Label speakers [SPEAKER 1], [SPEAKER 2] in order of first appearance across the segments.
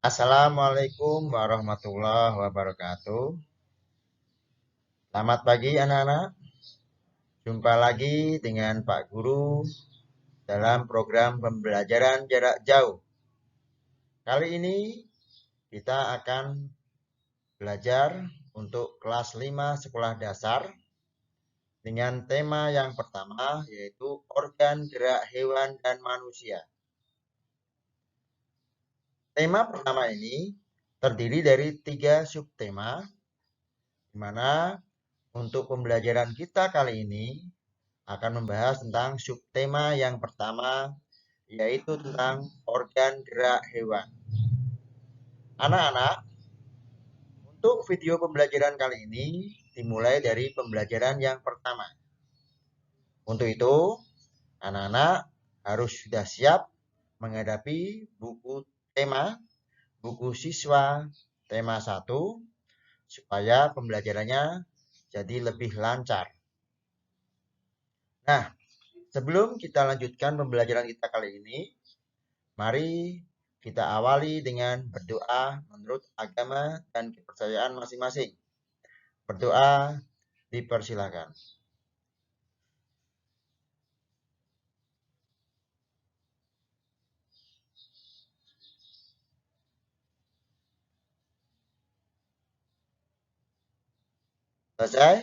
[SPEAKER 1] Assalamualaikum warahmatullahi wabarakatuh. Selamat pagi anak-anak. Jumpa lagi dengan Pak Guru dalam program pembelajaran jarak jauh. Kali ini kita akan belajar untuk kelas 5 sekolah dasar dengan tema yang pertama yaitu organ gerak hewan dan manusia. Tema pertama ini terdiri dari 3 subtema, di mana untuk pembelajaran kita kali ini akan membahas tentang subtema yang pertama, yaitu tentang organ gerak hewan. Anak-anak, untuk video pembelajaran kali ini dimulai dari pembelajaran yang pertama. Untuk itu, anak-anak harus sudah siap menghadapi buku tema, buku siswa tema 1, supaya pembelajarannya jadi lebih lancar. Nah, sebelum kita lanjutkan pembelajaran kita kali ini, mari kita awali dengan berdoa menurut agama dan kepercayaan masing-masing. Berdoa dipersilakan. Selesai?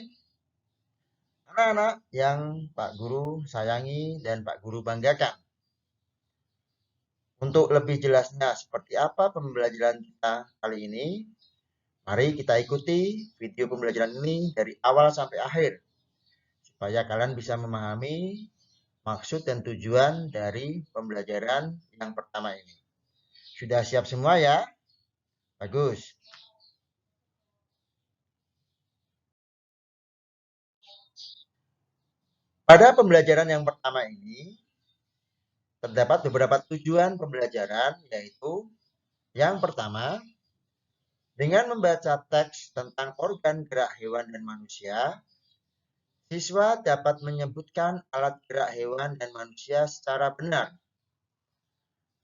[SPEAKER 1] Anak-anak yang Pak Guru sayangi dan Pak Guru banggakan. Untuk lebih jelasnya seperti apa pembelajaran kita kali ini, mari kita ikuti video pembelajaran ini dari awal sampai akhir, supaya kalian bisa memahami maksud dan tujuan dari pembelajaran yang pertama ini. Sudah siap semua ya? Bagus. Pada pembelajaran yang pertama ini, terdapat beberapa tujuan pembelajaran, yaitu yang pertama, dengan membaca teks tentang organ gerak hewan dan manusia, siswa dapat menyebutkan alat gerak hewan dan manusia secara benar.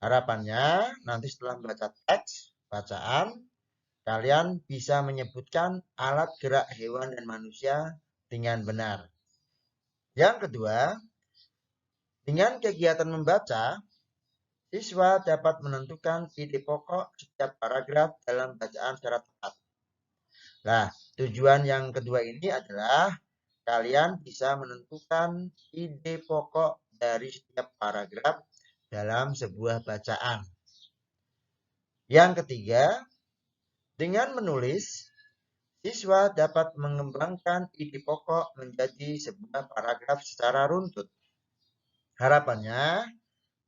[SPEAKER 1] Harapannya, nanti setelah membaca teks, bacaan, kalian bisa menyebutkan alat gerak hewan dan manusia dengan benar. Yang kedua, dengan kegiatan membaca, siswa dapat menentukan ide pokok setiap paragraf dalam bacaan secara tepat. Nah, tujuan yang kedua ini adalah kalian bisa menentukan ide pokok dari setiap paragraf dalam sebuah bacaan. Yang ketiga, dengan menulis, siswa dapat mengembangkan ide pokok menjadi sebuah paragraf secara runtut. Harapannya,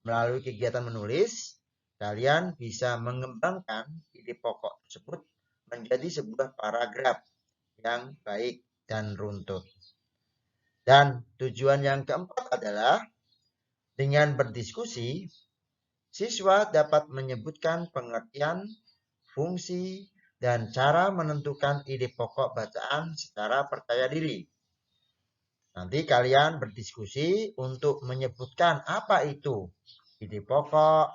[SPEAKER 1] melalui kegiatan menulis, kalian bisa mengembangkan ide pokok tersebut menjadi sebuah paragraf yang baik dan runtut. Dan tujuan yang keempat adalah dengan berdiskusi, siswa dapat menyebutkan pengertian, fungsi, dan cara menentukan ide pokok bacaan secara percaya diri. Nanti kalian berdiskusi untuk menyebutkan apa itu ide pokok,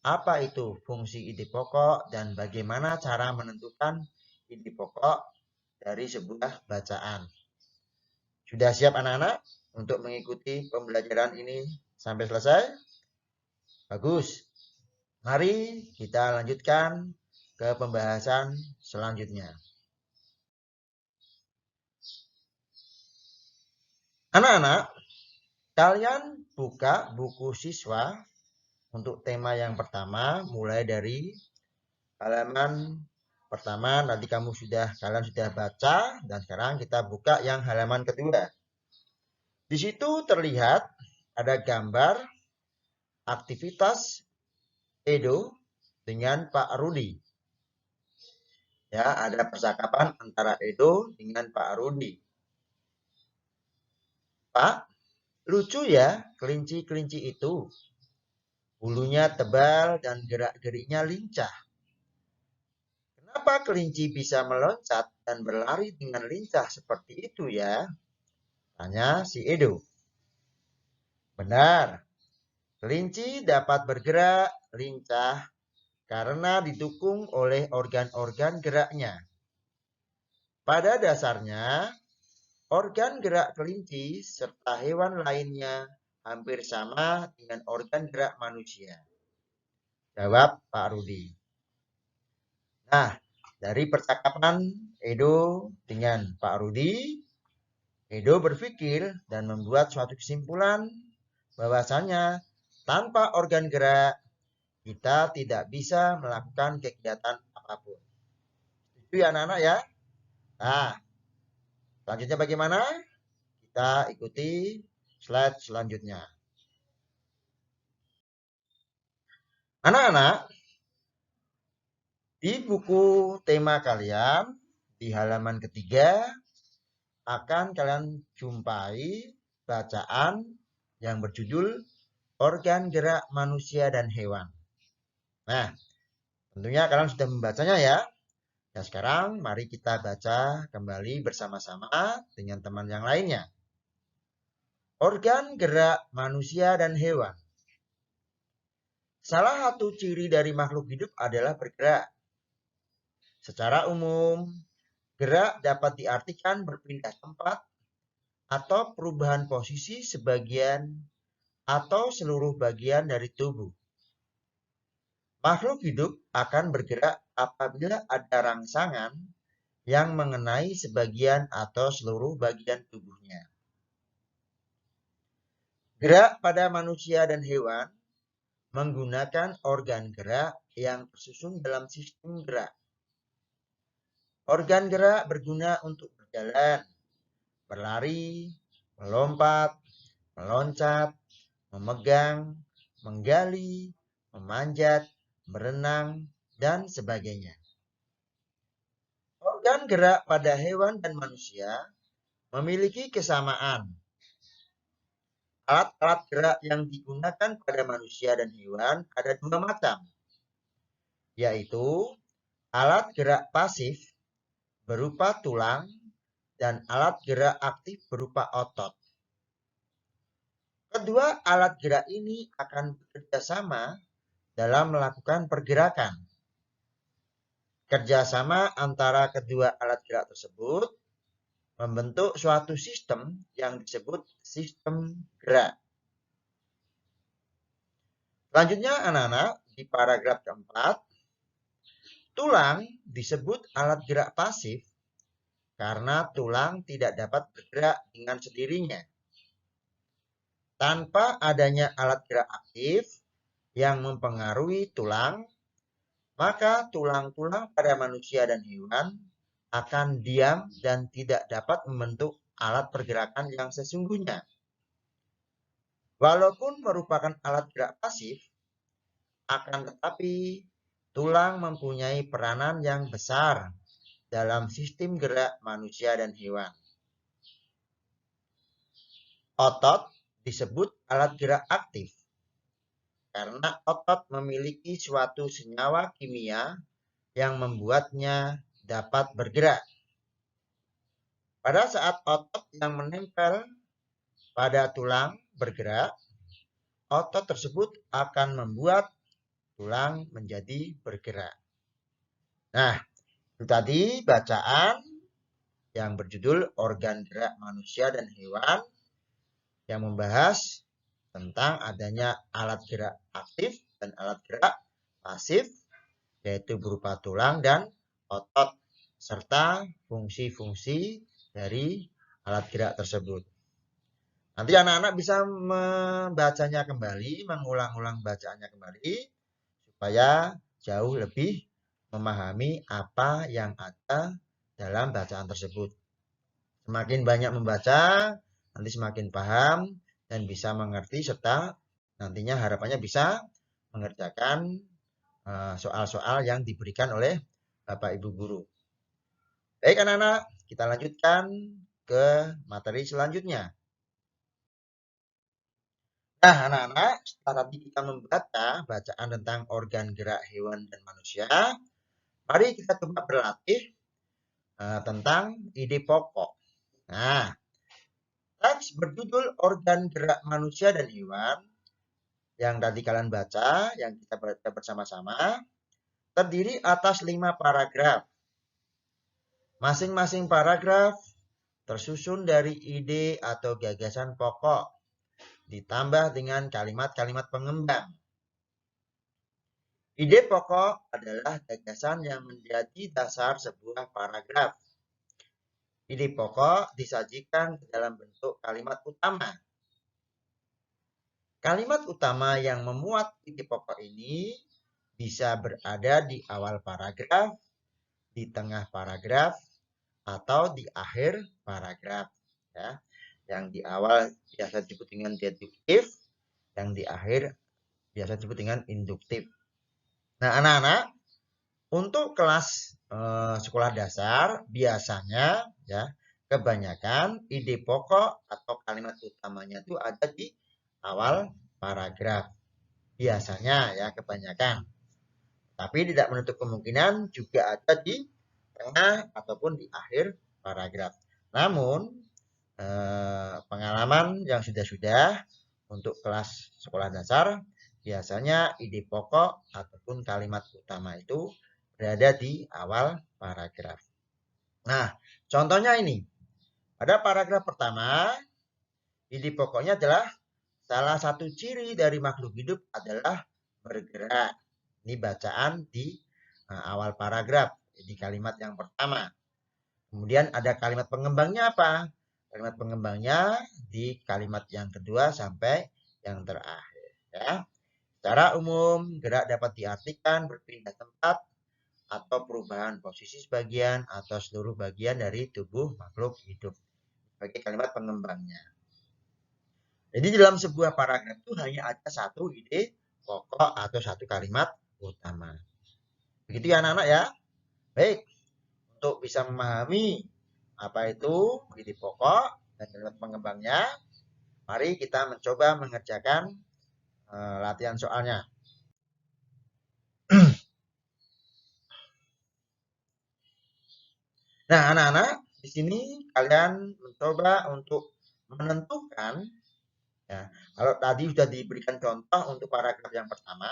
[SPEAKER 1] apa itu fungsi ide pokok, dan bagaimana cara menentukan ide pokok dari sebuah bacaan. Sudah siap anak-anak untuk mengikuti pembelajaran ini sampai selesai? Bagus. Mari kita lanjutkan ke pembahasan selanjutnya. Anak-anak, kalian buka buku siswa untuk tema yang pertama, mulai dari halaman pertama. Nanti kalian sudah baca, dan sekarang kita buka yang halaman kedua. Di situ terlihat ada gambar aktivitas Edo dengan Pak Rudi. Ya, ada percakapan antara Edo dengan Pak Rudi. Pak, lucu ya kelinci-kelinci itu. Bulunya tebal dan gerak-geriknya lincah. Kenapa kelinci bisa meloncat dan berlari dengan lincah seperti itu ya? Tanya si Edo. Benar, kelinci dapat bergerak lincah karena didukung oleh organ-organ geraknya. Pada dasarnya, organ gerak kelinci serta hewan lainnya hampir sama dengan organ gerak manusia. Jawab Pak Rudi. Nah, dari percakapan Edo dengan Pak Rudi, Edo berpikir dan membuat suatu kesimpulan bahwasanya tanpa organ gerak kita tidak bisa melakukan kegiatan apapun. Itu ya anak-anak ya. Nah, selanjutnya bagaimana? Kita ikuti slide selanjutnya. Anak-anak, di buku tema kalian di halaman ketiga akan kalian jumpai bacaan yang berjudul organ gerak manusia dan hewan. Nah, tentunya kalian sudah membacanya ya. Nah, sekarang mari kita baca kembali bersama-sama dengan teman yang lainnya. Organ gerak manusia dan hewan. Salah satu ciri dari makhluk hidup adalah bergerak. Secara umum, gerak dapat diartikan berpindah tempat atau perubahan posisi sebagian atau seluruh bagian dari tubuh. Makhluk hidup akan bergerak apabila ada rangsangan yang mengenai sebagian atau seluruh bagian tubuhnya. Gerak pada manusia dan hewan menggunakan organ gerak yang tersusun dalam sistem gerak. Organ gerak berguna untuk berjalan, berlari, melompat, meloncat, memegang, menggali, memanjat, berenang, dan sebagainya. Organ gerak pada hewan dan manusia memiliki kesamaan. Alat-alat gerak yang digunakan pada manusia dan hewan ada dua macam, yaitu alat gerak pasif berupa tulang dan alat gerak aktif berupa otot. Kedua alat gerak ini akan bekerja sama dalam melakukan pergerakan. Kerjasama antara kedua alat gerak tersebut membentuk suatu sistem yang disebut sistem gerak. Selanjutnya anak-anak di paragraf keempat, tulang disebut alat gerak pasif karena tulang tidak dapat bergerak dengan sendirinya. Tanpa adanya alat gerak aktif yang mempengaruhi tulang, maka tulang-tulang pada manusia dan hewan akan diam dan tidak dapat membentuk alat pergerakan yang sesungguhnya. Walaupun merupakan alat gerak pasif, akan tetapi tulang mempunyai peranan yang besar dalam sistem gerak manusia dan hewan. Otot disebut alat gerak aktif karena otot memiliki suatu senyawa kimia yang membuatnya dapat bergerak. Pada saat otot yang menempel pada tulang bergerak, otot tersebut akan membuat tulang menjadi bergerak. Nah, itu tadi bacaan yang berjudul organ gerak manusia dan hewan yang membahas tentang adanya alat gerak aktif dan alat gerak pasif, yaitu berupa tulang dan otot, serta fungsi-fungsi dari alat gerak tersebut. Nanti anak-anak bisa membacanya kembali, mengulang-ulang bacaannya kembali, supaya jauh lebih memahami apa yang ada dalam bacaan tersebut. Semakin banyak membaca, nanti semakin paham dan bisa mengerti, serta nantinya harapannya bisa mengerjakan soal-soal yang diberikan oleh Bapak Ibu Guru. Baik anak-anak, kita lanjutkan ke materi selanjutnya. Nah anak-anak, setelah tadi kita membaca bacaan tentang organ gerak hewan dan manusia, mari kita coba berlatih tentang ide pokok. Nah, teks berjudul organ gerak manusia dan hewan yang tadi kalian baca, yang kita baca bersama-sama, terdiri atas 5 paragraf. Masing-masing paragraf tersusun dari ide atau gagasan pokok, ditambah dengan kalimat-kalimat pengembang. Ide pokok adalah gagasan yang menjadi dasar sebuah paragraf. Ide pokok disajikan dalam bentuk kalimat utama. Kalimat utama yang memuat ide pokok ini bisa berada di awal paragraf, di tengah paragraf, atau di akhir paragraf. Ya. Yang di awal biasa disebut dengan deduktif, yang di akhir biasa disebut dengan induktif. Nah, anak-anak, untuk kelas sekolah dasar biasanya ya kebanyakan ide pokok atau kalimat utamanya itu ada di awal paragraf. Biasanya ya kebanyakan. Tapi tidak menutup kemungkinan juga ada di tengah ataupun di akhir paragraf. Namun pengalaman yang sudah untuk kelas sekolah dasar biasanya ide pokok ataupun kalimat utama itu berada di awal paragraf. Nah, contohnya ini. Pada paragraf pertama, ide pokoknya adalah salah satu ciri dari makhluk hidup adalah bergerak. Ini bacaan di awal paragraf, di kalimat yang pertama. Kemudian ada kalimat pengembangnya apa? Kalimat pengembangnya di kalimat yang kedua sampai yang terakhir. Ya. Secara umum, gerak dapat diartikan berpindah tempat atau perubahan posisi sebagian atau seluruh bagian dari tubuh makhluk hidup. Sebagai kalimat pengembangnya. Jadi dalam sebuah paragraf itu hanya ada satu ide pokok atau satu kalimat utama. Begitu ya anak-anak ya. Baik, untuk bisa memahami apa itu ide pokok dan kalimat pengembangnya, mari kita mencoba mengerjakan latihan soalnya. Nah, anak-anak, di sini kalian mencoba untuk menentukan, ya, kalau tadi sudah diberikan contoh untuk paragraf yang pertama,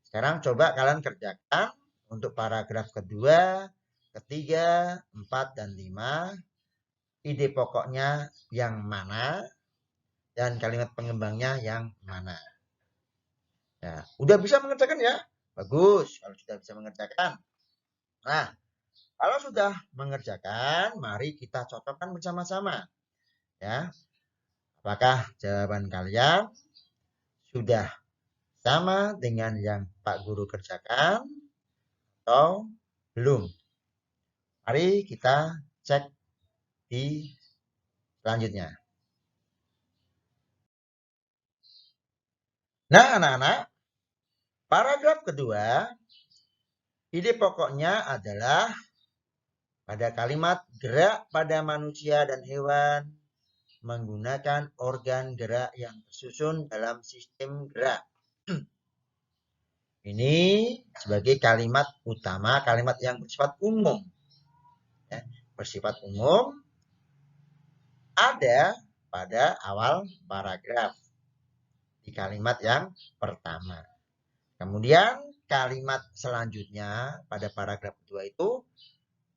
[SPEAKER 1] sekarang coba kalian kerjakan untuk paragraf kedua, ketiga, 4, dan 5, ide pokoknya yang mana, dan kalimat pengembangnya yang mana. Ya, udah bisa mengerjakan ya? Bagus, kalau sudah bisa mengerjakan. Nah, kalau sudah mengerjakan, mari kita cocokkan bersama-sama. Ya, apakah jawaban kalian sudah sama dengan yang Pak Guru kerjakan atau belum? Mari kita cek di selanjutnya. Nah, anak-anak, paragraf kedua, ide pokoknya adalah pada kalimat gerak pada manusia dan hewan menggunakan organ gerak yang tersusun dalam sistem gerak. Ini sebagai kalimat utama, kalimat yang bersifat umum. Ya, bersifat umum ada pada awal paragraf di kalimat yang pertama. Kemudian kalimat selanjutnya pada paragraf kedua itu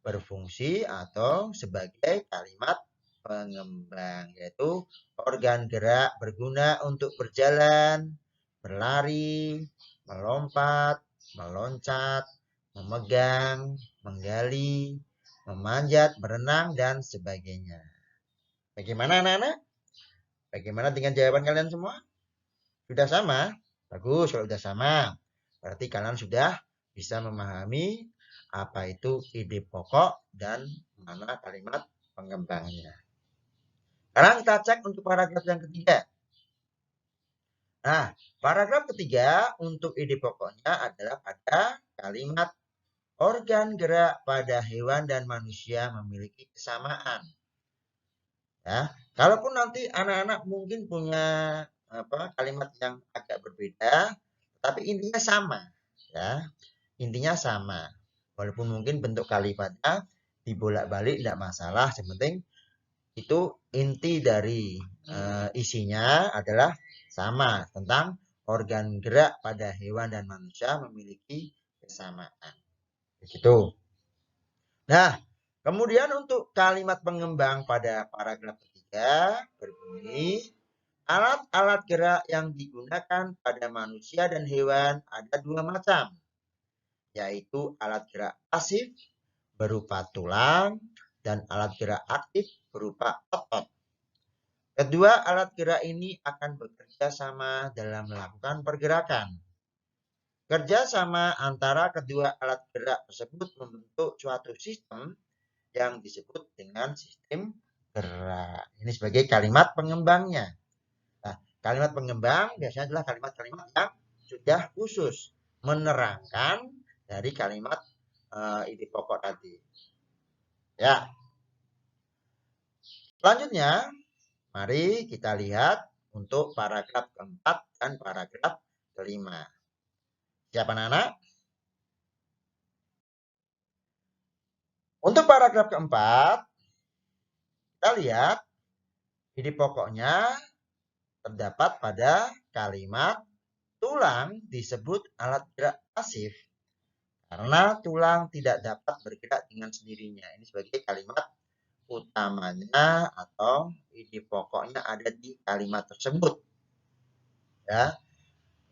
[SPEAKER 1] berfungsi atau sebagai kalimat pengembang, yaitu organ gerak berguna untuk berjalan, berlari, melompat, meloncat, memegang, menggali, memanjat, berenang, dan sebagainya. Bagaimana anak-anak? Bagaimana dengan jawaban kalian semua? Sudah sama? Bagus kalau sudah sama. Berarti kalian sudah bisa memahami apa itu ide pokok dan mana kalimat pengembangnya. Sekarang kita cek untuk paragraf yang ketiga. Nah, paragraf ketiga untuk ide pokoknya adalah pada kalimat organ gerak pada hewan dan manusia memiliki kesamaan. Ya, kalaupun nanti anak-anak mungkin punya kalimat yang agak berbeda, tapi intinya sama, ya. Intinya sama. Walaupun mungkin bentuk kalimatnya dibolak-balik tidak masalah, yang penting itu inti dari isinya adalah sama tentang organ gerak pada hewan dan manusia memiliki kesamaan. Begitu. Nah, kemudian untuk kalimat pengembang pada paragraf ketiga berbunyi, alat-alat gerak yang digunakan pada manusia dan hewan ada dua macam, yaitu alat gerak pasif berupa tulang dan alat gerak aktif berupa otot. Kedua alat gerak ini akan bekerja sama dalam melakukan pergerakan. Kerjasama antara kedua alat gerak tersebut membentuk suatu sistem yang disebut dengan sistem gerak. Ini sebagai kalimat pengembangnya. Nah, kalimat pengembang biasanya adalah kalimat-kalimat yang sudah khusus menerangkan dari kalimat ide pokok tadi. Ya. Selanjutnya, mari kita lihat untuk paragraf keempat dan paragraf kelima. Siapa anak-anak? Untuk paragraf keempat, kita lihat ide pokoknya terdapat pada kalimat tulang disebut alat gerak pasif karena tulang tidak dapat bergerak dengan sendirinya. Ini sebagai kalimat utamanya atau ide pokoknya ada di kalimat tersebut. Ya.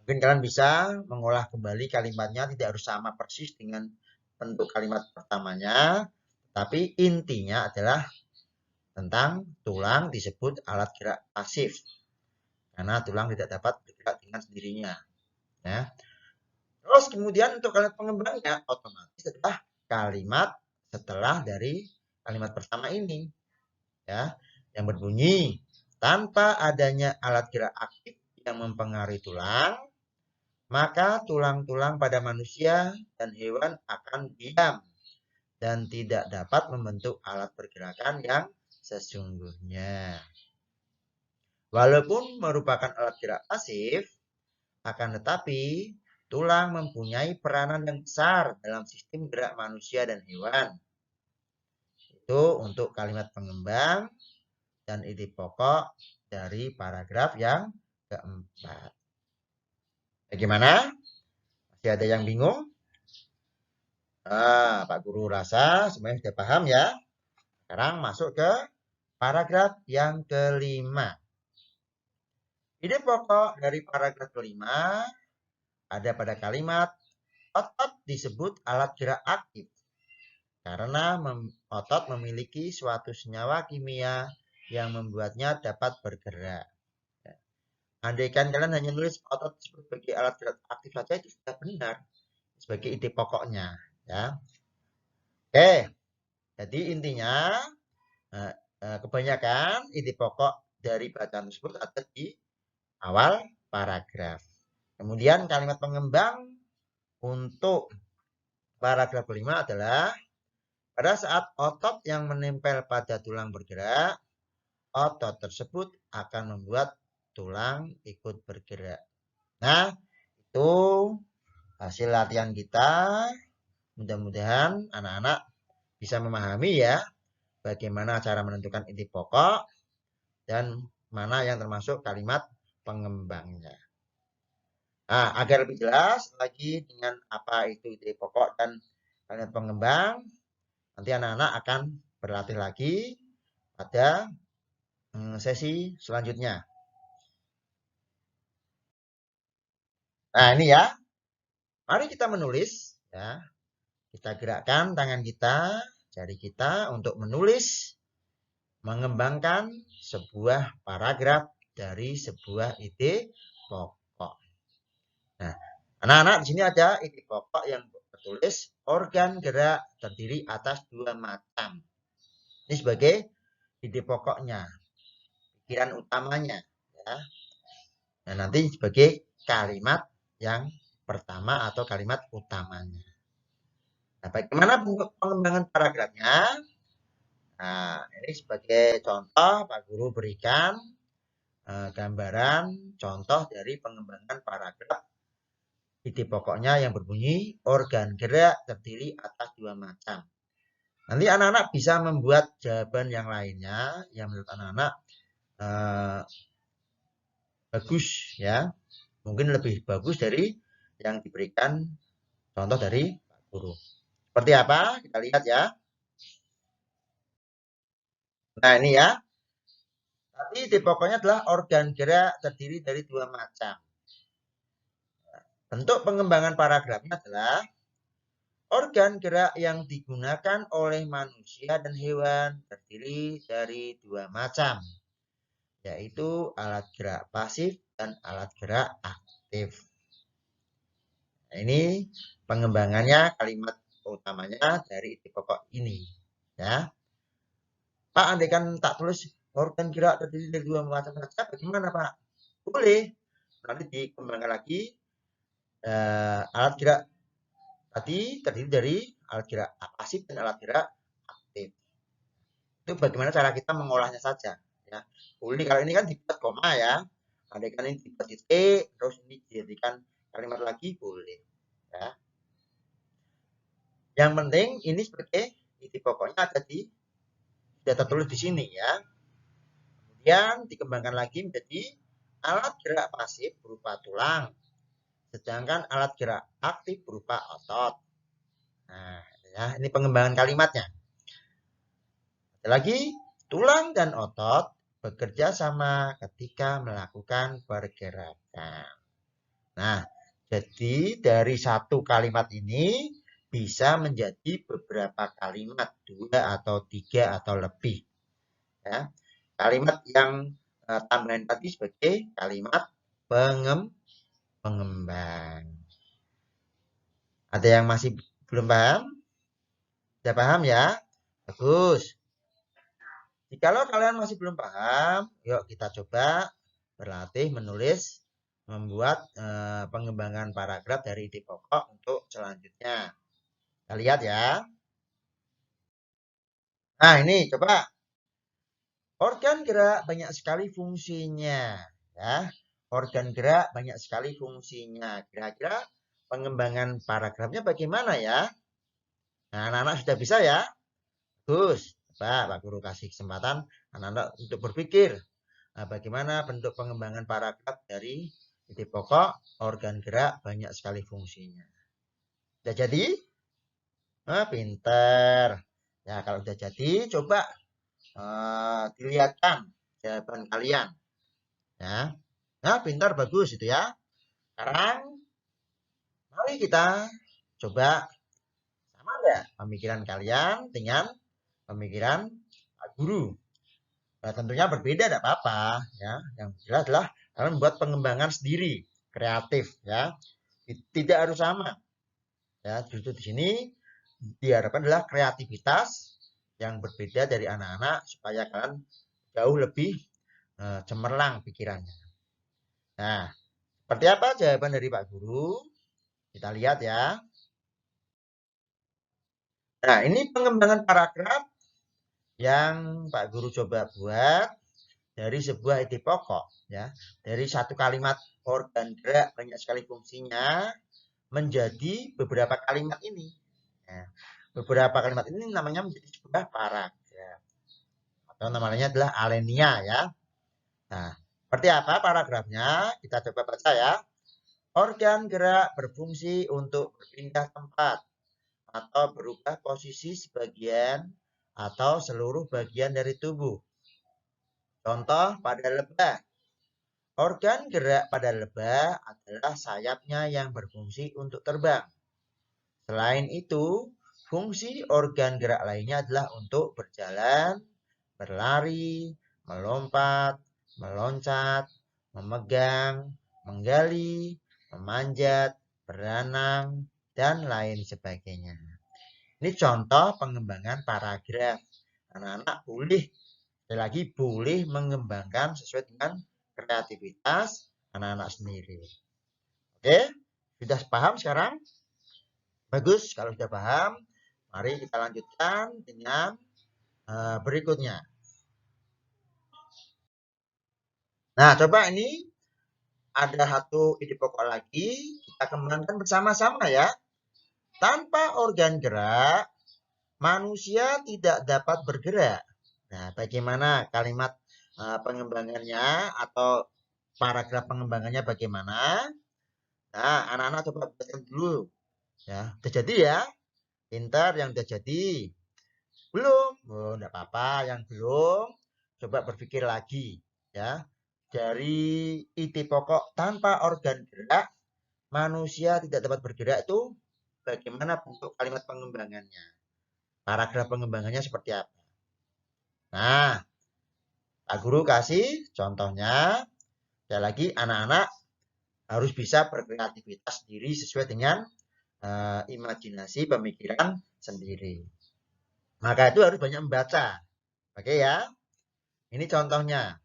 [SPEAKER 1] Mungkin kalian bisa mengolah kembali kalimatnya, tidak harus sama persis dengan bentuk kalimat pertamanya, tapi intinya adalah tentang tulang disebut alat gerak pasif karena tulang tidak dapat bergerak dengan sendirinya. Ya. Terus kemudian untuk kalimat pengembangnya otomatis adalah kalimat setelah dari kalimat pertama ini, ya, yang berbunyi tanpa adanya alat gerak aktif yang mempengaruhi tulang, maka tulang-tulang pada manusia dan hewan akan diam dan tidak dapat membentuk alat pergerakan yang sesungguhnya. Walaupun merupakan alat gerak pasif, akan tetapi tulang mempunyai peranan yang besar dalam sistem gerak manusia dan hewan. Itu untuk kalimat pengembang dan ide pokok dari paragraf yang keempat. Bagaimana? Masih ada yang bingung? Pak Guru rasa semuanya sudah paham ya. Sekarang masuk ke paragraf yang kelima. Ide pokok dari paragraf kelima ada pada kalimat otot disebut alat gerak aktif karena otot memiliki suatu senyawa kimia yang membuatnya dapat bergerak. Andaikan kalian hanya nulis otot sebagai alat gerak aktif saja itu sudah benar sebagai ide pokoknya. Ya. Oke, jadi intinya kebanyakan ide pokok dari bacaan tersebut ada di awal paragraf. Kemudian kalimat pengembang untuk paragraf kelima adalah pada saat otot yang menempel pada tulang bergerak, otot tersebut akan membuat tulang ikut bergerak. Nah, itu hasil latihan kita. Mudah-mudahan anak-anak bisa memahami ya bagaimana cara menentukan inti pokok dan mana yang termasuk kalimat pengembangnya. Nah, agar lebih jelas lagi dengan apa itu inti pokok dan kalimat pengembang, nanti anak-anak akan berlatih lagi pada sesi selanjutnya. Nah, ini ya. Mari kita menulis ya. Kita gerakkan tangan kita, jari kita untuk menulis mengembangkan sebuah paragraf dari sebuah ide pokok. Nah, anak-anak di sini ada ide pokok yang tertulis organ gerak terdiri atas dua macam. Ini sebagai ide pokoknya, pikiran utamanya. Ya. Nah, nanti sebagai kalimat yang pertama atau kalimat utamanya. Nah, bagaimana pengembangan paragrafnya? Nah, ini sebagai contoh Pak Guru berikan gambaran contoh dari pengembangan paragraf ide pokoknya yang berbunyi organ gerak terdiri atas dua macam. Nanti anak-anak bisa membuat jawaban yang lainnya yang menurut anak-anak bagus ya. Mungkin lebih bagus dari yang diberikan contoh dari Pak Guru. Seperti apa? Kita lihat ya. Nah, ini ya. Tapi ide pokoknya adalah organ gerak terdiri dari dua macam. Bentuk pengembangan paragrafnya adalah organ gerak yang digunakan oleh manusia dan hewan terdiri dari dua macam, yaitu alat gerak pasif dan alat gerak aktif. Nah, ini pengembangannya kalimat utamanya dari ide pokok ini. Ya, Pak, andaikan tak tulis organ gerak terdiri dari dua macam saja, bagaimana Pak? Boleh. Nanti dikembangkan lagi alat gerak tadi terdiri dari alat gerak pasif dan alat gerak aktif. Itu bagaimana cara kita mengolahnya saja. Ya. Boleh kalau ini kan dibuat koma ya. Andaikan ini dibuat titik, terus ini dijadikan kalimat lagi boleh. Ya. Yang penting ini sebagai ide pokoknya ada di sudah tertulis di sini ya. Kemudian dikembangkan lagi menjadi alat gerak pasif berupa tulang, sedangkan alat gerak aktif berupa otot. Nah, ya, ini pengembangan kalimatnya. Ada lagi, tulang dan otot bekerja sama ketika melakukan pergerakan. Nah, jadi dari satu kalimat ini bisa menjadi beberapa kalimat, 2 atau 3 atau lebih. Ya. Kalimat yang tambahan tadi sebagai kalimat pengembang. Ada yang masih belum paham? Sudah paham ya? Bagus. Jikalau kalian masih belum paham, yuk kita coba berlatih menulis, membuat pengembangan paragraf dari ide pokok untuk selanjutnya. Kita lihat ya. Nah, ini coba. Organ gerak banyak sekali fungsinya. Ya. Organ gerak banyak sekali fungsinya. Kira-kira pengembangan paragrafnya bagaimana ya? Nah, anak-anak sudah bisa ya? Bagus. Coba Pak Guru kasih kesempatan anak-anak untuk berpikir. Nah, bagaimana bentuk pengembangan paragraf dari ide pokok organ gerak banyak sekali fungsinya. Sudah jadi? Nah, pinter. Ya, kalau sudah jadi, coba dilihatkan jawaban kalian. Ya. Nah, pintar, bagus itu ya. Sekarang, mari kita coba sama enggak pemikiran kalian dengan pemikiran Pak Guru. Nah, tentunya berbeda, tidak apa-apa. Ya. Yang jelas adalah kalian membuat pengembangan sendiri, kreatif. Ya. Tidak harus sama. Ya, justru di sini diharapkan adalah kreativitas yang berbeda dari anak-anak supaya kalian jauh lebih cemerlang pikirannya. Nah, seperti apa jawaban dari Pak Guru? Kita lihat ya. Nah, ini pengembangan paragraf yang Pak Guru coba buat dari sebuah ide pokok ya. Dari satu kalimat organ gerak banyak sekali fungsinya menjadi beberapa kalimat ini. Nah, beberapa kalimat ini namanya menjadi sebuah paragraf. Atau namanya adalah alenia ya. Nah, seperti apa paragrafnya? Kita coba baca ya. Organ gerak berfungsi untuk berpindah tempat atau berubah posisi sebagian atau seluruh bagian dari tubuh. Contoh pada lebah. Organ gerak pada lebah adalah sayapnya yang berfungsi untuk terbang. Selain itu, fungsi organ gerak lainnya adalah untuk berjalan, berlari, melompat, meloncat, memegang, menggali, memanjat, berenang, dan lain sebagainya. Ini contoh pengembangan paragraf. Anak-anak boleh, sekali lagi boleh mengembangkan sesuai dengan kreativitas anak-anak sendiri. Oke, sudah paham sekarang? Bagus, kalau sudah paham, mari kita lanjutkan dengan berikutnya. Nah, coba ini ada satu ide pokok lagi, kita kembangkan bersama-sama ya. Tanpa organ gerak, manusia tidak dapat bergerak. Nah, bagaimana kalimat pengembangannya atau paragraf pengembangannya bagaimana? Nah, anak-anak coba baca dulu Ya, udah jadi ya. Pintar yang udah jadi. Belum? Oh, enggak apa-apa. Yang belum, coba berpikir lagi. Ya, dari ide pokok tanpa organ gerak, manusia tidak dapat bergerak itu bagaimana bentuk kalimat pengembangannya? Paragraf pengembangannya seperti apa? Nah, Pak Guru kasih contohnya. Sekali lagi, anak-anak harus bisa berkreativitas sendiri sesuai dengan imajinasi pemikiran sendiri. Maka itu harus banyak membaca. Oke ya. Ini contohnya.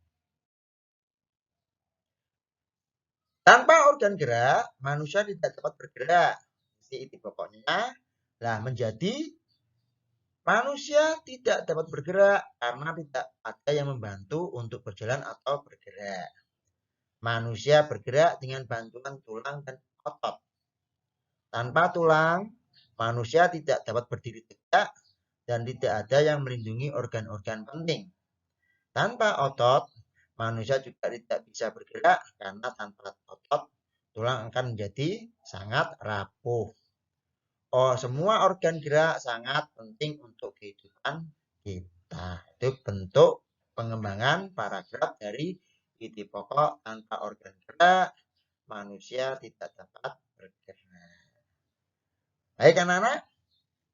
[SPEAKER 1] Tanpa organ gerak, manusia tidak dapat bergerak. Isi pokoknya lah menjadi manusia tidak dapat bergerak karena tidak ada yang membantu untuk berjalan atau bergerak. Manusia bergerak dengan bantuan tulang dan otot. Tanpa tulang, manusia tidak dapat berdiri tegak dan tidak ada yang melindungi organ-organ penting. Tanpa otot, manusia juga tidak bisa bergerak karena tanpa otot, tulang akan menjadi sangat rapuh. Oh, semua organ gerak sangat penting untuk kehidupan kita. Itu bentuk pengembangan paragraf dari ide pokok tanpa organ gerak, manusia tidak dapat bergerak. Baik anak-anak,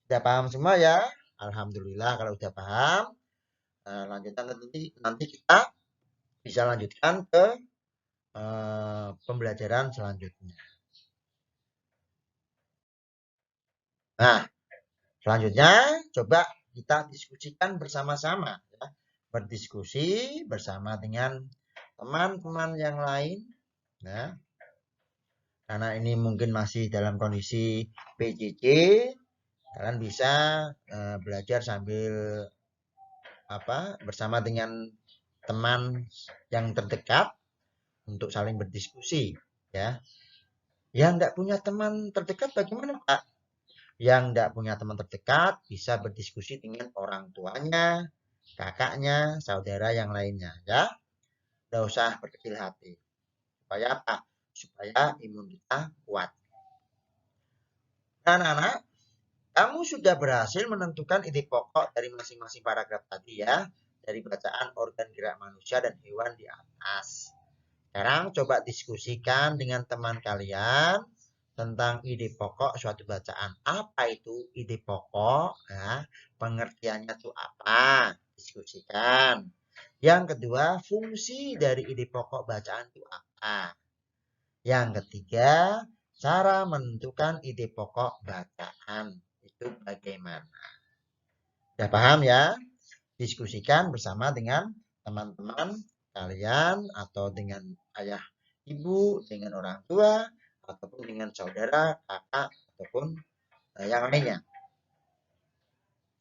[SPEAKER 1] sudah paham semua ya? Alhamdulillah kalau sudah paham. Lanjutan nanti kita bisa lanjutkan ke pembelajaran selanjutnya. Nah, selanjutnya coba kita diskusikan bersama-sama. Ya. Berdiskusi bersama dengan teman-teman yang lain. Ya. Karena ini mungkin masih dalam kondisi PJJ, kalian bisa belajar sambil bersama dengan teman yang terdekat untuk saling berdiskusi. Ya. Yang tidak punya teman terdekat bagaimana Pak? Yang tidak punya teman terdekat bisa berdiskusi dengan orang tuanya, kakaknya, saudara yang lainnya. Ya, tidak usah berkecil hati. Supaya apa? Supaya imun kita kuat. Nah, anak-anak, kamu sudah berhasil menentukan ide pokok dari masing-masing paragraf tadi ya. Dari bacaan organ gerak manusia dan hewan di atas. Sekarang coba diskusikan dengan teman kalian tentang ide pokok suatu bacaan. Apa itu ide pokok? Ya, pengertiannya itu apa? Diskusikan. Yang kedua, fungsi dari ide pokok bacaan itu apa? Yang ketiga, cara menentukan ide pokok bacaan itu bagaimana? Sudah paham ya? Diskusikan bersama dengan teman-teman kalian atau dengan ayah, ibu, dengan orang tua, ataupun dengan saudara, kakak, ataupun yang lainnya.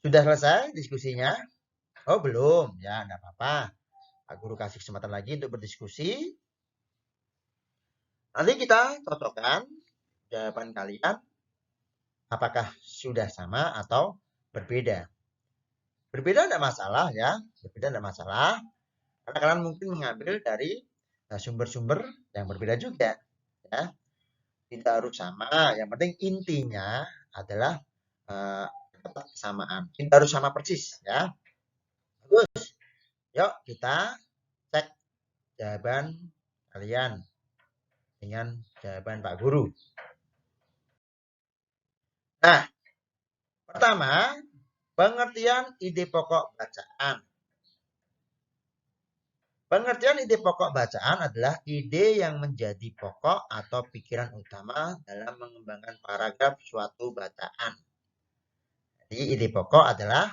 [SPEAKER 1] Sudah selesai diskusinya? Oh belum, ya enggak apa-apa. Pak Guru kasih kesempatan lagi untuk berdiskusi. Nanti kita cocokkan jawaban kalian apakah sudah sama atau berbeda. Berbeda tidak masalah ya, berbeda tidak masalah. Karena kalian mungkin mengambil dari sumber-sumber yang berbeda juga. Ya. Tidak harus sama, yang penting intinya adalah kesamaan. Tidak harus sama persis ya. Bagus. Yuk kita cek jawaban kalian dengan jawaban Pak Guru. Nah, pertama, pengertian ide pokok bacaan. Pengertian ide pokok bacaan adalah ide yang menjadi pokok atau pikiran utama dalam mengembangkan paragraf suatu bacaan. Jadi ide pokok adalah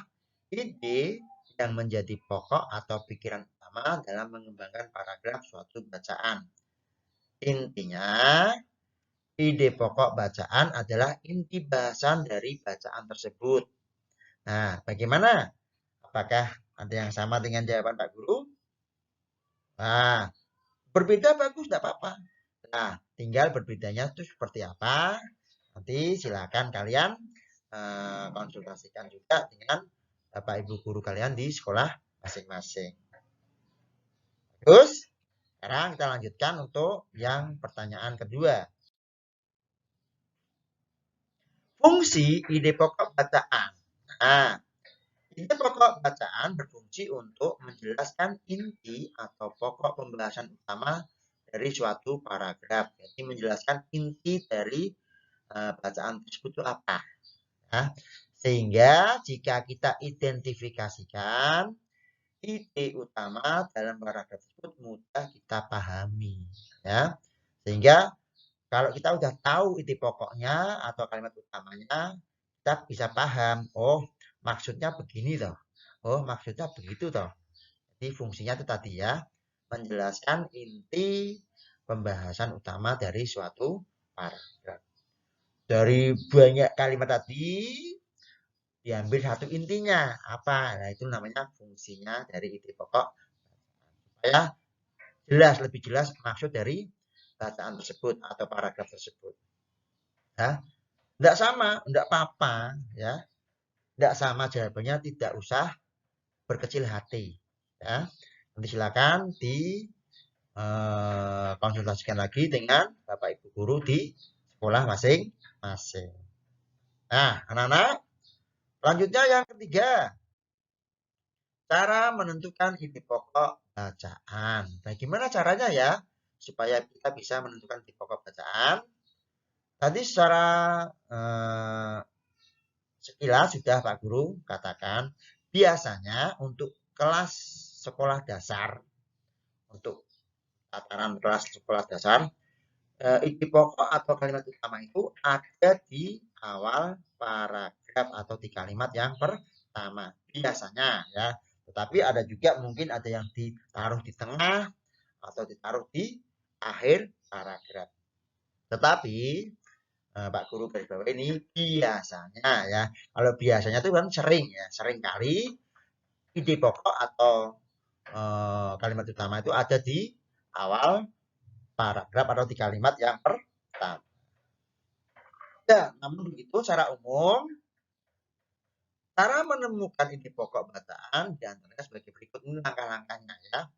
[SPEAKER 1] ide yang menjadi pokok atau pikiran utama dalam mengembangkan paragraf suatu bacaan. Intinya, ide pokok bacaan adalah inti bahasan dari bacaan tersebut. Nah, bagaimana? Apakah ada yang sama dengan jawaban Pak Guru? Nah, berbeda bagus, tidak apa-apa. Nah, tinggal berbedanya itu seperti apa. Nanti silakan kalian konsultasikan juga dengan Bapak Ibu guru kalian di sekolah masing-masing. Terus, sekarang kita lanjutkan untuk yang pertanyaan kedua. Fungsi ide pokok bacaan. Nah, ide pokok bacaan berfungsi untuk menjelaskan inti atau pokok pembahasan utama dari suatu paragraf. Jadi menjelaskan inti dari bacaan tersebut itu apa. Nah, sehingga jika kita identifikasikan ide utama dalam paragraf tersebut mudah kita pahami. Ya, sehingga kalau kita udah tahu ide pokoknya atau kalimat utamanya, kita bisa paham, oh maksudnya begini toh. Oh maksudnya begitu toh. Jadi fungsinya itu tadi ya, menjelaskan inti pembahasan utama dari suatu paragraf. Dari banyak kalimat tadi, diambil satu intinya. Apa? Nah itu namanya fungsinya dari ide pokok. Supaya jelas, lebih jelas maksud dari bacaan tersebut atau paragraf tersebut. Ya, tidak sama, tidak apa-apa, ya. Tidak sama jawabannya, tidak usah berkecil hati. Ya. Nanti silakan konsultasikan lagi dengan Bapak Ibu guru di sekolah masing-masing. Nah, anak-anak, selanjutnya yang ketiga, cara menentukan ide pokok bacaan. Bagaimana caranya ya supaya kita bisa menentukan ide pokok bacaan? Tadi secara sekilas sudah Pak Guru katakan, biasanya untuk kelas sekolah dasar, untuk tataran kelas sekolah dasar, ide pokok atau kalimat utama itu ada di awal paragraf atau di kalimat yang pertama. Biasanya ya. Tetapi ada juga mungkin ada yang ditaruh di tengah atau ditaruh di akhir paragraf. Tetapi Pak Guru garis bawah ini biasanya ya. Kalau biasanya itu kan sering ya, sering kali ide pokok atau kalimat utama itu ada di awal paragraf atau di kalimat yang pertama. Ya, namun begitu secara umum cara menemukan ide pokok bacaan diantaranya sebagai berikut, ini langkah-langkahnya ya.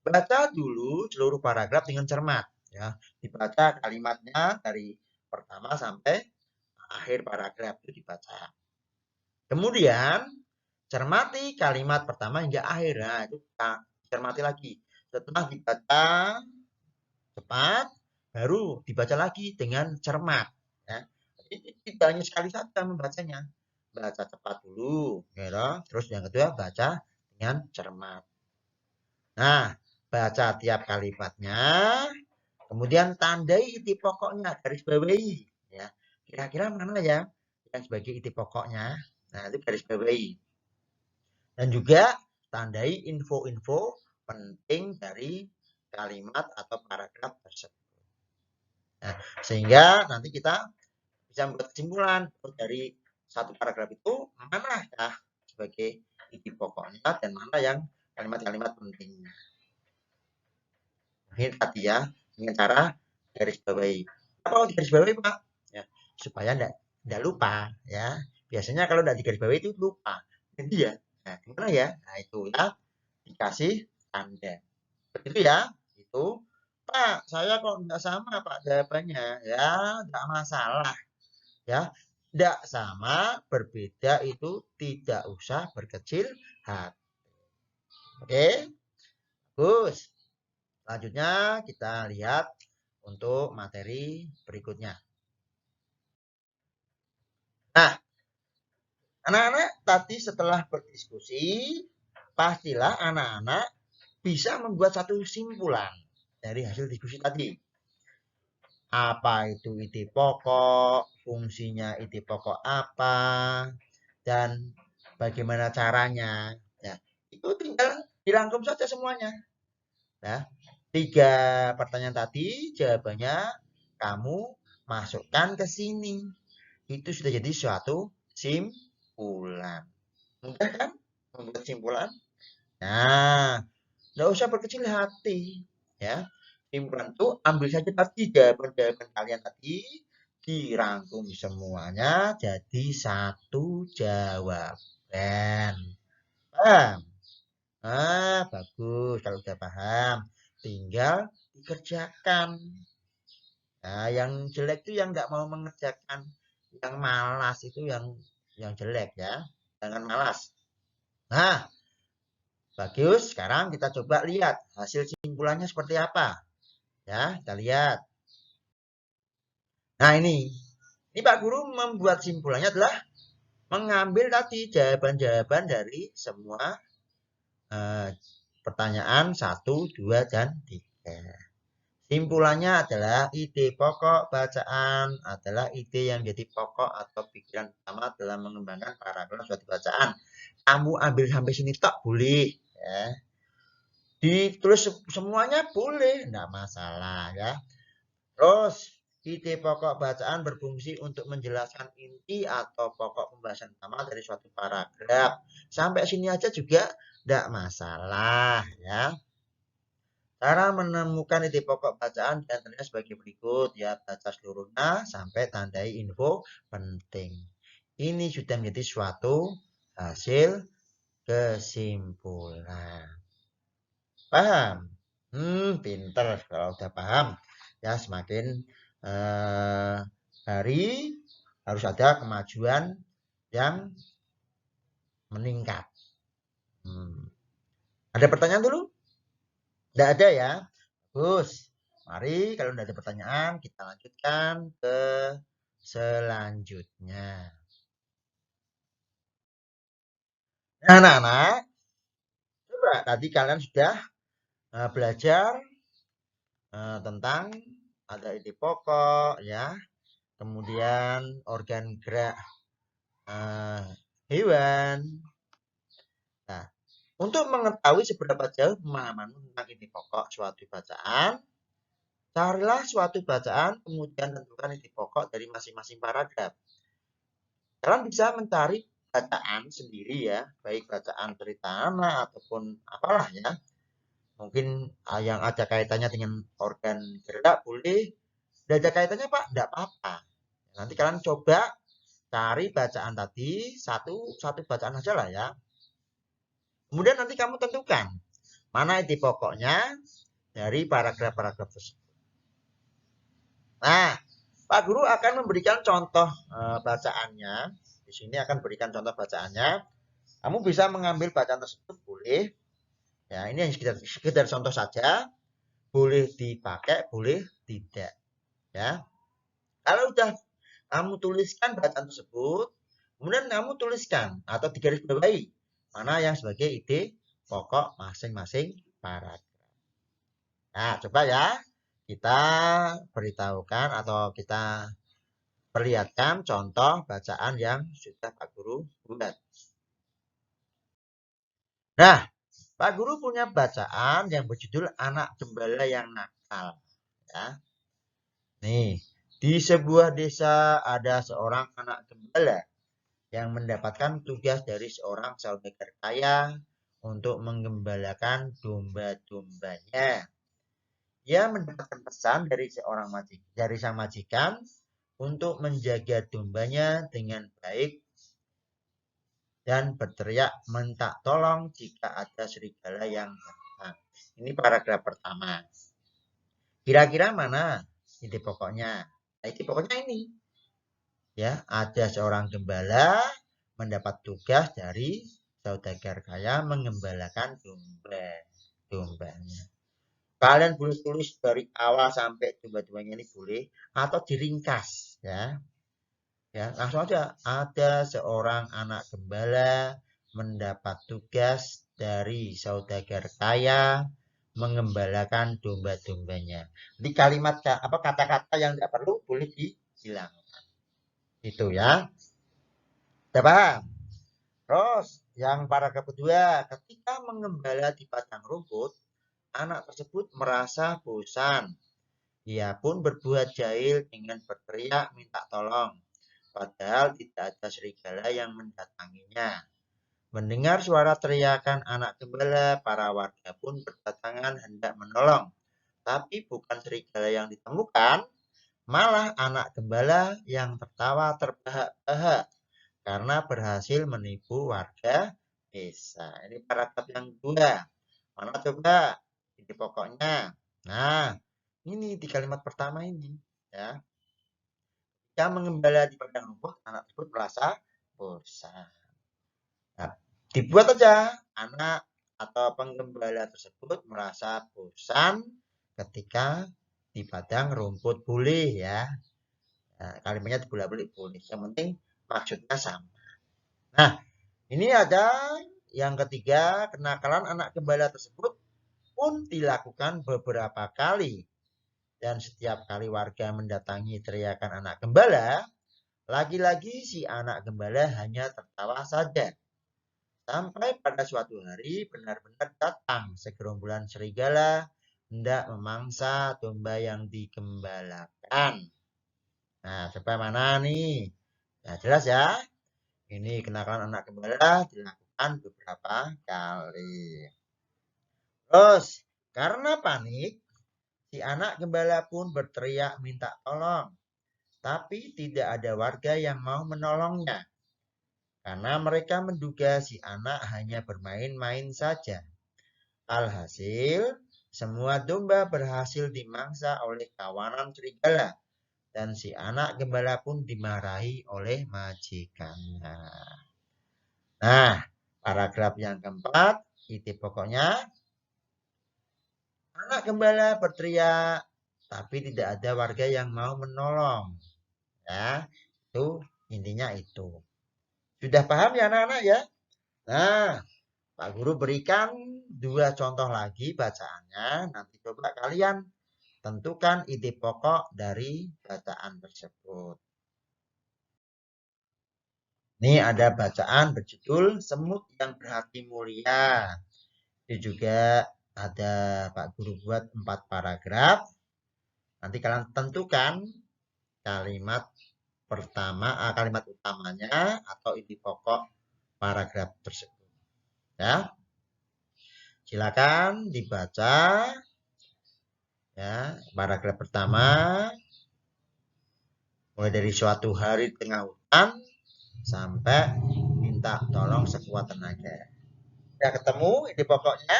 [SPEAKER 1] Baca dulu seluruh paragraf dengan cermat ya. Dibaca kalimatnya dari pertama sampai akhir paragraf itu dibaca. Kemudian cermati kalimat pertama hingga akhir. Nah, itu kita cermati lagi. Setelah dibaca cepat, baru dibaca lagi dengan cermat. Ya. Jadi tidak hanya sekali saja membacanya. Baca cepat dulu, ya, terus yang kedua baca dengan cermat. Nah, baca tiap kalimatnya, kemudian tandai ide pokoknya, garis bawahi. Ya. Kira-kira mana ya yang sebagai ide pokoknya? Nah, itu garis bawahi. Dan juga tandai info-info penting dari kalimat atau paragraf tersebut. Nah, sehingga nanti kita bisa membuat kesimpulan dari satu paragraf itu manakah sebagai ide pokoknya dan mana yang kalimat-kalimat pentingnya. Ini tadi ya dengan cara garis bawahi. Apa garis bawahi Pak? Ya, supaya tidak lupa ya. Biasanya kalau tidak digaris bawahi itu lupa. Jadi ya, nah, gimana ya? Nah itu ya dikasih tanda. Begitu ya, itu. Pak, saya kok nggak sama Pak jawabannya. Ya, nggak masalah. Ya, tidak sama, berbeda itu tidak usah berkecil hati. Oke, bagus. Selanjutnya kita lihat untuk materi berikutnya. Nah, anak-anak tadi setelah berdiskusi, pastilah anak-anak bisa membuat satu kesimpulan dari hasil diskusi tadi. Apa itu ide pokok, fungsinya ide pokok apa, dan bagaimana caranya. Ya, itu tinggal dirangkum saja semuanya. Nah, 3 pertanyaan tadi jawabannya kamu masukkan ke sini. Itu sudah jadi suatu simpulan. Mudah kan membuat simpulan? Nah, nggak usah berkecil hati. Ya, simpulan itu ambil saja tadi jawaban-jawaban kalian tadi, dirangkum semuanya jadi satu jawaban. Paham? Ah, bagus kalau udah paham. Tinggal dikerjakan. Nah, yang jelek itu yang nggak mau mengerjakan. Yang malas itu yang jelek ya. Jangan malas. Nah, bagus. Sekarang kita coba lihat hasil simpulannya seperti apa. Ya, kita lihat. Nah, ini Pak Guru membuat simpulannya adalah mengambil tadi jawaban-jawaban dari semua pertanyaan 1, 2, dan 3. Simpulannya adalah ide pokok bacaan adalah ide yang jadi pokok atau pikiran utama dalam mengembangkan paragraf suatu bacaan. Kamu ambil sampai sini tak boleh. Ya. Ditulis semuanya boleh, enggak masalah ya. Terus, ide pokok bacaan berfungsi untuk menjelaskan inti atau pokok pembahasan utama dari suatu paragraf. Sampai sini aja juga enggak masalah ya. Cara menemukan ide pokok bacaan diantaranya sebagai berikut ya, baca seluruhnya sampai tandai info penting. Ini sudah menjadi suatu hasil kesimpulan. Paham? Pinter kalau udah paham. Ya, semakin hari harus ada kemajuan yang meningkat. Ada pertanyaan dulu? Tidak ada ya? Bagus. Mari kalau tidak ada pertanyaan, kita lanjutkan ke selanjutnya. Nah, anak-anak, coba tadi kalian sudah belajar tentang ada ide pokok ya, kemudian organ gerak hewan. Nah, untuk mengetahui seberapa jauh pemahamanmu tentang ide pokok suatu bacaan, carilah suatu bacaan, kemudian tentukan ide pokok dari masing-masing paragraf. Kalian bisa mencari bacaan sendiri ya, baik bacaan cerita anak ataupun apalah ya. Mungkin yang ada kaitannya dengan organ gerak boleh, tidak ada kaitannya Pak, tidak apa-apa. Nanti kalian coba cari bacaan tadi, satu bacaan aja lah ya. Kemudian nanti kamu tentukan mana ide pokoknya dari paragraf-paragraf tersebut. Nah, Pak Guru akan memberikan contoh bacaannya. Di sini akan berikan contoh bacaannya. Kamu bisa mengambil bacaan tersebut boleh. Ya, ini hanya sekedar contoh saja. Boleh dipakai, boleh tidak. Ya. Kalau udah kamu tuliskan bacaan tersebut, kemudian kamu tuliskan atau digarisbawahi mana yang sebagai ide pokok masing-masing paragraf. Nah, coba ya kita beritahukan atau kita perlihatkan contoh bacaan yang sudah Pak Guru buat. Nah, Pak Guru punya bacaan yang berjudul Anak Gembala yang Nakal. Ya. Nih, di sebuah desa ada seorang anak gembala yang mendapatkan tugas dari seorang saudagar kaya untuk menggembalakan domba-dombanya. Ia mendapatkan pesan dari sang majikan untuk menjaga dombanya dengan baik dan berteriak minta tolong jika ada serigala yang datang. Ini paragraf pertama. Kira-kira mana ide pokoknya? Nah, ide pokoknya ini. Ya, ada seorang gembala mendapat tugas dari saudagar kaya mengembalakan dombanya. Kalian boleh tulis dari awal sampai domba-dombanya ini boleh atau diringkas ya. Ya, langsung aja. Ada seorang anak gembala mendapat tugas dari saudagar kaya mengembalakan domba-dombanya. Di kalimat apa kata-kata yang tidak perlu boleh dihilangkan. Itu ya. Sudah paham? Terus yang paragraf kedua, ketika mengembala di padang rumput, anak tersebut merasa bosan. Ia pun berbuat jahil dengan berteriak minta tolong. Padahal tidak ada serigala yang mendatanginya. Mendengar suara teriakan anak gembala, para warga pun berdatangan hendak menolong. Tapi bukan serigala yang ditemukan, malah anak gembala yang tertawa terbahak-bahak karena berhasil menipu warga desa. Ini paragraf yang kedua. Mana coba ide pokoknya? Nah, ini di kalimat pertama ini ya. ketika mengembala di padang rumput, anak tersebut merasa bosan. Nah, dibuat aja anak atau penggembala tersebut merasa bosan ketika di padang rumput boleh ya. Nah, kalimatnya dibolak-balik boleh. Yang penting maksudnya sama. Nah, ini ada yang ketiga, kenakalan anak gembala tersebut pun dilakukan beberapa kali. Dan setiap kali warga mendatangi teriakan anak gembala, lagi-lagi si anak gembala hanya tertawa saja. Sampai pada suatu hari benar-benar datang segerombolan serigala hendak memangsa domba yang digembalakan. Nah, coba mana nih? Nah, jelas ya. Ini kenakalan anak gembala dilakukan beberapa kali. Terus, karena panik, si anak gembala pun berteriak minta tolong. Tapi tidak ada warga yang mau menolongnya. Karena mereka menduga si anak hanya bermain-main saja. Alhasil, semua domba berhasil dimangsa oleh kawanan serigala. Dan si anak gembala pun dimarahi oleh majikannya. Nah, paragraf yang keempat, ide pokoknya, anak gembala berteriak, tapi tidak ada warga yang mau menolong. Ya, itu intinya itu. Sudah paham ya anak-anak ya? Nah, Pak Guru berikan 2 contoh lagi bacaannya. Nanti coba kalian tentukan ide pokok dari bacaan tersebut. Ini ada bacaan berjudul Semut yang Berhati Mulia. Ini juga ada Pak Guru buat 4 paragraf. Nanti kalian tentukan kalimat pertama, kalimat utamanya atau ide pokok paragraf tersebut. Ya. Silakan dibaca. Ya, paragraf pertama mulai dari suatu hari tengah hutan sampai minta tolong sekuat tenaga. Udah ketemu ide pokoknya?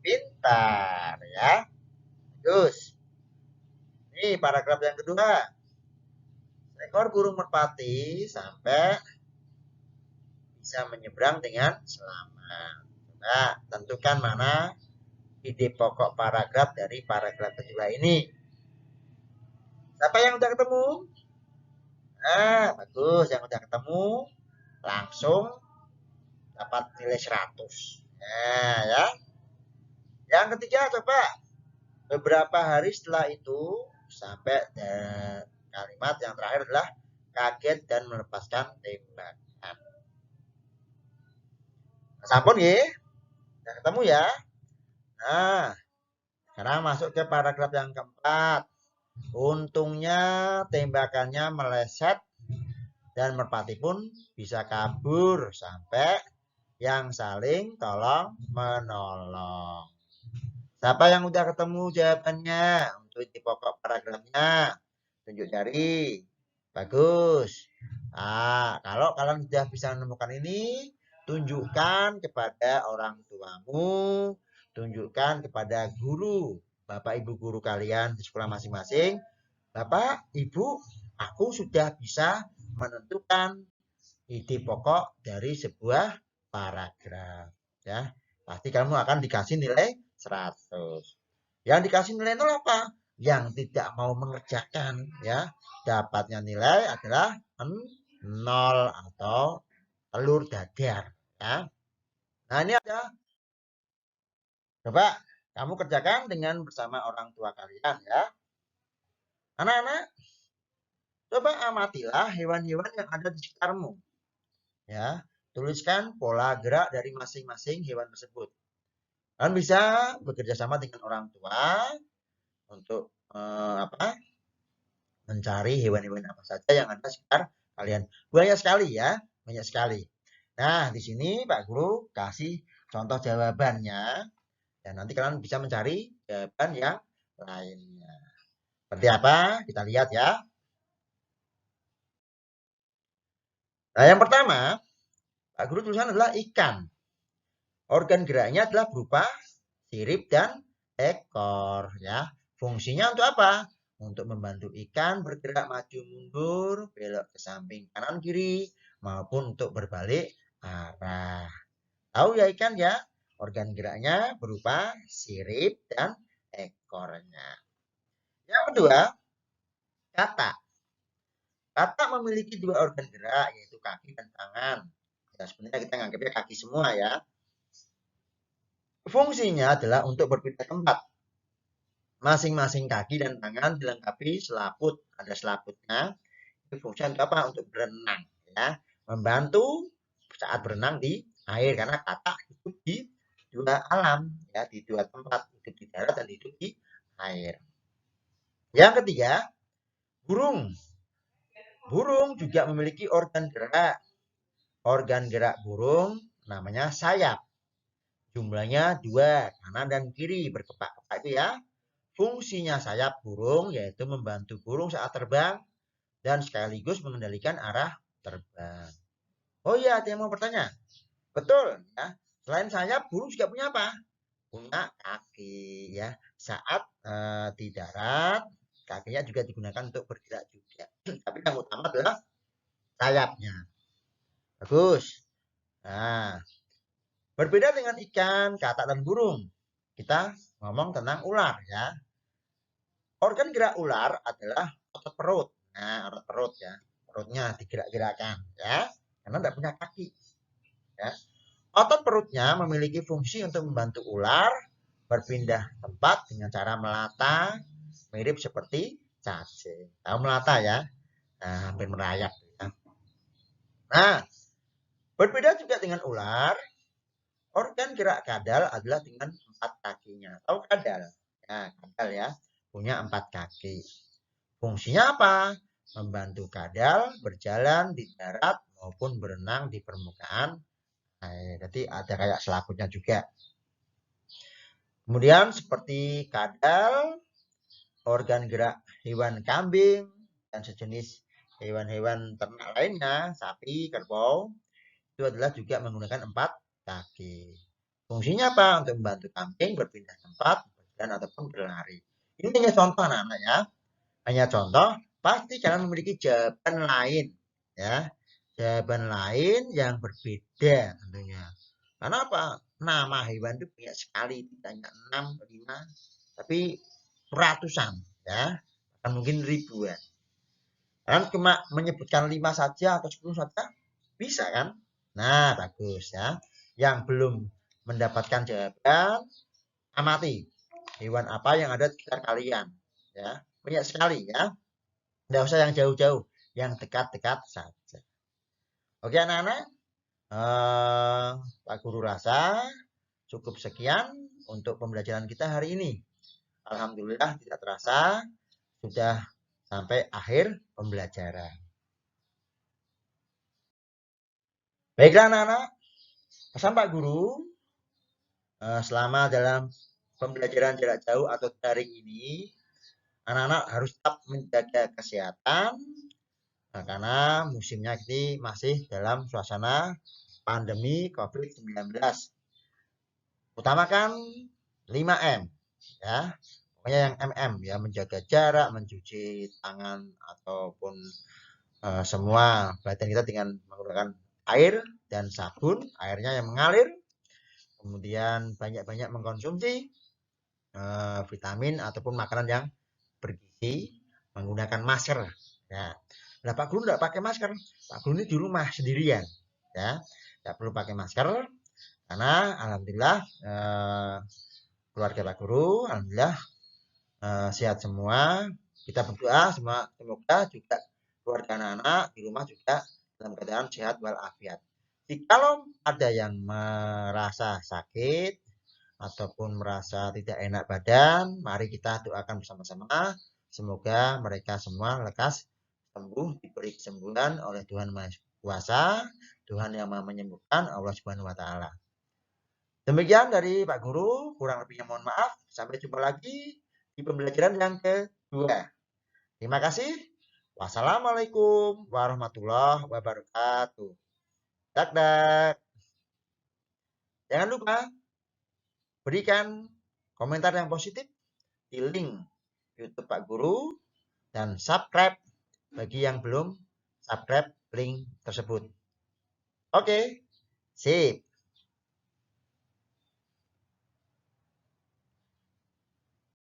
[SPEAKER 1] Pintar ya. Terus, ini paragraf yang kedua. Seekor burung merpati sampai bisa menyeberang dengan selamat. Coba tentukan mana ide pokok paragraf dari paragraf kedua ini. Siapa yang udah ketemu? Nah, bagus. Yang udah ketemu langsung dapat nilai 100. Nah, ya. Yang ketiga coba beberapa hari setelah itu sampai kalimat yang terakhir adalah kaget dan melepaskan tembakan. Nah, sampun ya. Udah ketemu ya. Nah, sekarang masuk ke paragraf yang keempat. Untungnya tembakannya meleset dan merpati pun bisa kabur sampai yang saling tolong menolong. Siapa yang udah ketemu jawabannya untuk di pokok paragrafnya? Tunjuk jari. Bagus. Nah, kalau kalian sudah bisa menemukan ini, tunjukkan kepada orang tuamu, tunjukkan kepada guru, Bapak Ibu guru kalian di sekolah masing-masing. Bapak, Ibu, aku sudah bisa menentukan ide pokok dari sebuah paragraf. Ya, pasti kamu akan dikasih nilai 100. Yang dikasih nilai 0 apa? Yang tidak mau mengerjakan, ya, dapatnya nilai adalah 0 atau telur dadar. Ya. Nah, ini ada. Coba kamu kerjakan dengan bersama orang tua kalian, ya. Anak-anak, coba amatilah hewan-hewan yang ada di sekitarmu. Ya, tuliskan pola gerak dari masing-masing hewan tersebut. Kalian bisa bekerja sama dengan orang tua untuk mencari hewan-hewan apa saja yang ada sekitar kalian. Banyak sekali ya, banyak sekali. Nah, di sini Pak Guru kasih contoh jawabannya dan nanti kalian bisa mencari jawaban yang lainnya. Seperti apa? Kita lihat ya. Nah, yang pertama, Pak Guru tulisan adalah ikan. Organ geraknya adalah berupa sirip dan ekor ya. Fungsinya untuk apa? untuk membantu ikan bergerak maju mundur, belok ke samping kanan kiri, maupun untuk berbalik arah. Tahu ya ikan ya, organ geraknya berupa sirip dan ekornya. Yang kedua, katak. Katak memiliki dua organ gerak, yaitu kaki dan tangan. Ya, sebenarnya kita nganggapnya kaki semua ya. Fungsinya adalah untuk berpindah tempat. Masing-masing kaki dan tangan dilengkapi selaput. Ada selaputnya. Itu fungsi untuk apa? Untuk berenang. Ya. Membantu saat berenang di air. Karena katak hidup di dua alam. Ya, di dua tempat. Hidup di darat dan hidup di air. Yang ketiga, burung. Burung juga memiliki organ gerak. Organ gerak burung namanya sayap. Jumlahnya 2, kanan dan kiri, berkepak-kepak itu ya. Fungsinya sayap burung yaitu membantu burung saat terbang dan sekaligus mengendalikan arah terbang. Oh iya, ada yang mau bertanya? Betul ya. Selain sayap, burung juga punya apa? Punya kaki ya. Saat di darat, kakinya juga digunakan untuk bergerak juga. Tapi yang utama adalah sayapnya. Bagus. Nah, berbeda dengan ikan, katak, dan burung. Kita ngomong tentang ular ya. Organ gerak ular adalah otot perut. Nah, otot perut ya. Perutnya digerak-gerakkan ya. Karena tidak punya kaki. Ya. Otot perutnya memiliki fungsi untuk membantu ular berpindah tempat dengan cara melata, mirip seperti cacing. Tahu melata ya? Nah, hampir merayap. Ya. Nah, berbeda juga dengan ular, organ gerak kadal adalah dengan 4 kakinya. Tahu kadal? Ya, kadal ya. Punya 4 kaki. Fungsinya apa? Membantu kadal berjalan di darat maupun berenang di permukaan air. Jadi ada kayak selaputnya juga. Kemudian seperti kadal, organ gerak hewan kambing, dan sejenis hewan-hewan ternak lainnya, sapi, kerbau, itu adalah juga menggunakan 4 kaki. Fungsinya apa? Untuk membantu kambing berpindah tempat, berjalan ataupun berlari. Ini hanya contoh anak-anak ya. Hanya contoh, pasti kalian memiliki jawaban lain. Ya, jawaban lain yang berbeda tentunya. Karena apa? Nama hewan itu banyak sekali, tidak hanya 6, 5, tapi ratusan. Ya, bahkan mungkin ribuan. Kalian cuma menyebutkan 5 saja atau 10 saja, bisa kan? Nah, bagus ya. Yang belum mendapatkan jawaban, amati. Hewan apa yang ada di sekitar kalian. Ya, banyak sekali ya. Tidak usah yang jauh-jauh, yang dekat-dekat saja. Oke anak-anak, Pak Guru rasa cukup sekian untuk pembelajaran kita hari ini. Alhamdulillah tidak terasa sudah sampai akhir pembelajaran. Baiklah anak-anak, pesan Pak Guru, selama dalam pembelajaran jarak jauh atau daring ini, anak-anak harus tetap menjaga kesehatan, nah, karena musimnya ini masih dalam suasana pandemi COVID-19. Utamakan 5M ya. Pokoknya yang MM ya, menjaga jarak, mencuci tangan ataupun semua badan kita dengan menggunakan air dan sabun, airnya yang mengalir. Kemudian banyak-banyak mengkonsumsi vitamin ataupun makanan yang bergizi, menggunakan masker ya. Nah, Pak Guru tidak pakai masker. Pak Guru ini di rumah sendirian ya. Tidak perlu pakai masker karena alhamdulillah keluarga Pak Guru alhamdulillah sehat semua. Kita berdoa semoga juga keluarga anak-anak di rumah juga dalam keadaan sehat walafiat. Jikalau ada yang merasa sakit ataupun merasa tidak enak badan, mari kita doakan bersama-sama. Semoga mereka semua lekas sembuh, diberi kesembuhan oleh Tuhan Maha Kuasa, Tuhan yang Maha menyembuhkan, Allah Subhanahu wa taala. Demikian dari Pak Guru, kurang lebihnya mohon maaf. Sampai jumpa lagi di pembelajaran yang kedua. Terima kasih. Wassalamualaikum warahmatullahi wabarakatuh. Dak dak. Jangan lupa berikan komentar yang positif di link YouTube Pak Guru dan subscribe bagi yang belum subscribe link tersebut. Oke, sip.